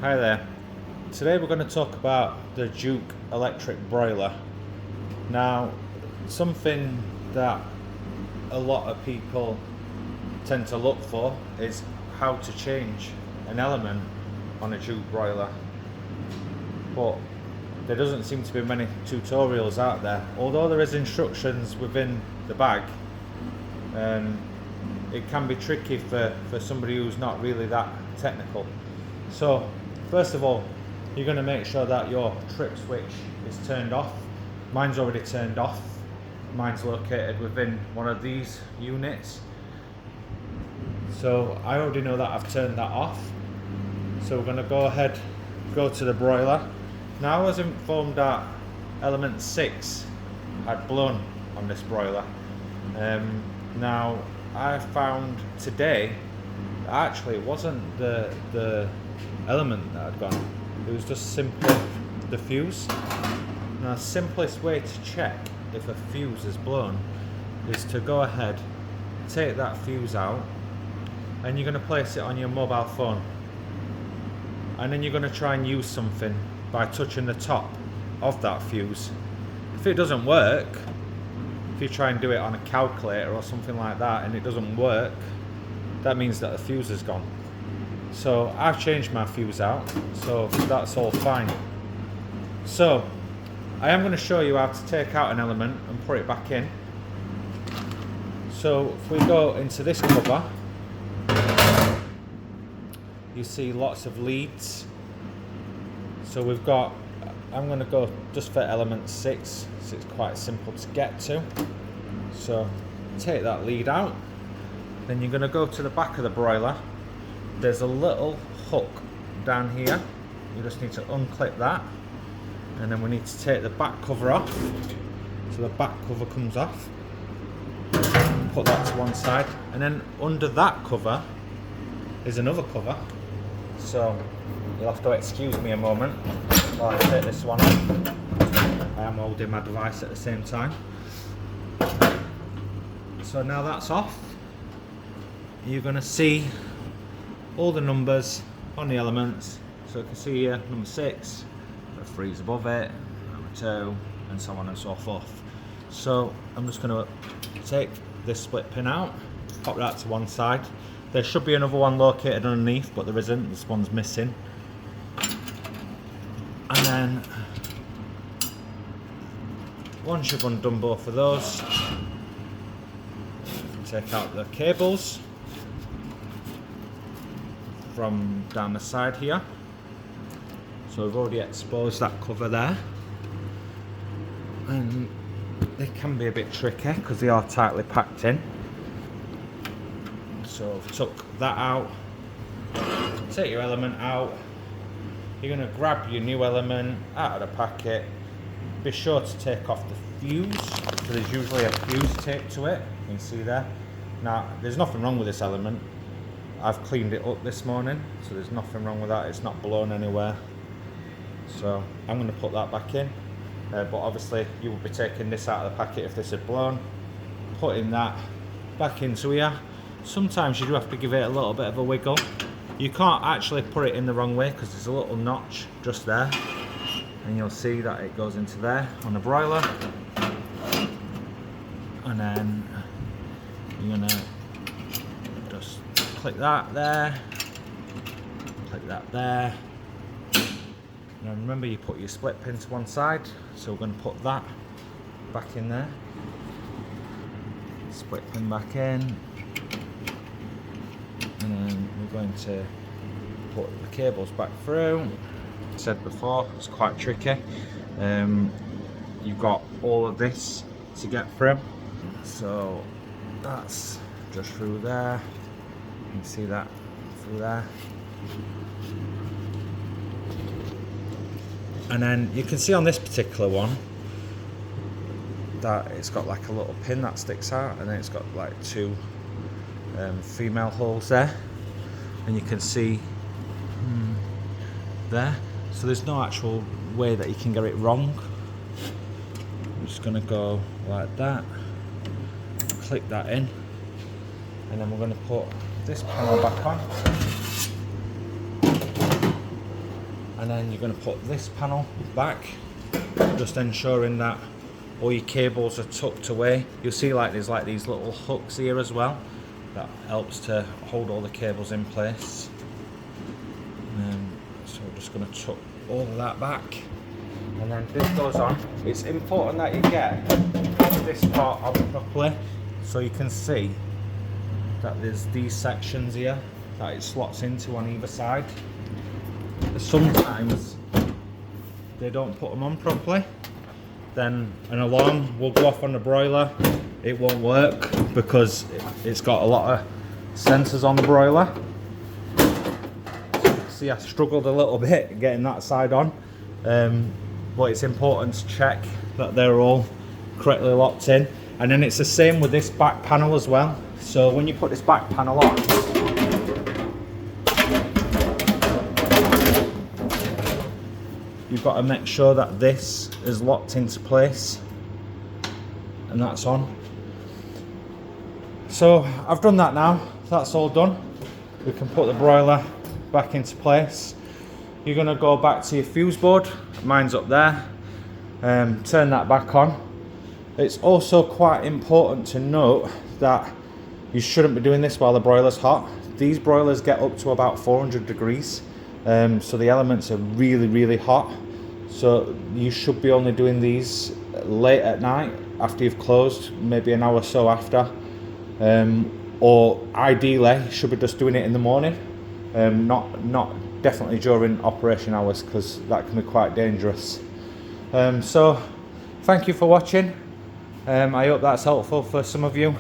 Hi there. Today we're going to talk about the Duke Electric Broiler. Now, something that a lot of people tend to look for is how to change an element on a Duke broiler. But there doesn't seem to be many tutorials out there. Although there is instructions within the bag, it can be tricky for somebody who's not really that technical. So first of all, you're going to make sure that your trip switch is turned off. Mine's already turned off. Mine's located within one of these units. So I already know that I've turned that off. So we're going to go ahead, go to the broiler. Now I was informed that element 6 had blown on this broiler. Now I found today that actually it wasn't the element that had gone, it was just simply the fuse. Now the simplest way to check if a fuse is blown is to go ahead, take that fuse out, and you're going to place it on your mobile phone, and then you're going to try and use something by touching the top of that fuse. If it doesn't work, if you try and do it on a calculator or something like that and it doesn't work, that means that the fuse is gone. So I've changed my fuse out, so that's all fine. So I am going to show you how to take out an element and put it back in. So if we go into this cover, you see lots of leads. So we've got, I'm going to go just for element 6, so it's quite simple to get to. So take that lead out, then you're going to go to the back of the broiler. There's a little hook down here, you just need to unclip that, and then we need to take the back cover off. So the back cover comes off, put that to one side, and then under that cover is another cover. So you'll have to excuse me a moment while I take this one off. I am holding my device at the same time. So now that's off, you're going to see all the numbers on the elements. So you can see here number 6, the 3's above it, number 2, and so on and so forth. So I'm just going to take this split pin out, pop that to one side. There should be another one located underneath, but there isn't, this one's missing. And then once you've undone both of those, take out the cables from down the side here. So we've already exposed that cover there, and they can be a bit tricky because they are tightly packed in. So I've took that out. Take your element out. You're going to grab your new element out of the packet. Be sure to take off the fuse. So there's usually a fuse taped to it. You can see there. Now there's nothing wrong with this element. I've cleaned it up this morning, so there's nothing wrong with that. It's not blown anywhere. So I'm going to put that back in. But obviously you will be taking this out of the packet if this had blown. Putting that back into here. Sometimes you do have to give it a little bit of a wiggle. You can't actually put it in the wrong way because there's a little notch just there, and you'll see that it goes into there on the broiler. And then you're gonna just click that there, click that there. Now remember, you put your split pin to one side, so we're going to put that back in there. Split pin back in. And then we're going to put the cables back through. Like I said before, it's quite tricky. You've got all of this to get through. So that's just through there. You can see that through there. And then you can see on this particular one that it's got like a little pin that sticks out, and then it's got like 2 female holes there, and you can see there. So there's no actual way that you can get it wrong. I'm just going to go like that, click that in, and then we're going to put this panel back on. And then you're going to put this panel back, just ensuring that all your cables are tucked away. You'll see like there's like these little hooks here as well. That helps to hold all the cables in place. So we're just going to tuck all of that back. And then this goes on. It's important that you get this part on properly, so you can see that there's these sections here that it slots into on either side. Sometimes they don't put them on properly, then an alarm will go off on the broiler. It won't work because it's got a lot of sensors on the broiler. See, I struggled a little bit getting that side on, but it's important to check that they're all correctly locked in. And then it's the same with this back panel as well. So when you put this back panel on, you've got to make sure that this is locked into place, and that's on. So I've done that now, that's all done. We can put the broiler back into place. You're going to go back to your fuse board, mine's up there, turn that back on. It's also quite important to note that you shouldn't be doing this while the broiler's hot. These broilers get up to about 400 degrees, so the elements are really hot. So you should be only doing these late at night after you've closed, maybe an hour or so after, or ideally you should be just doing it in the morning, not definitely during operation hours, because that can be quite dangerous. So thank you for watching. I hope that's helpful for some of you.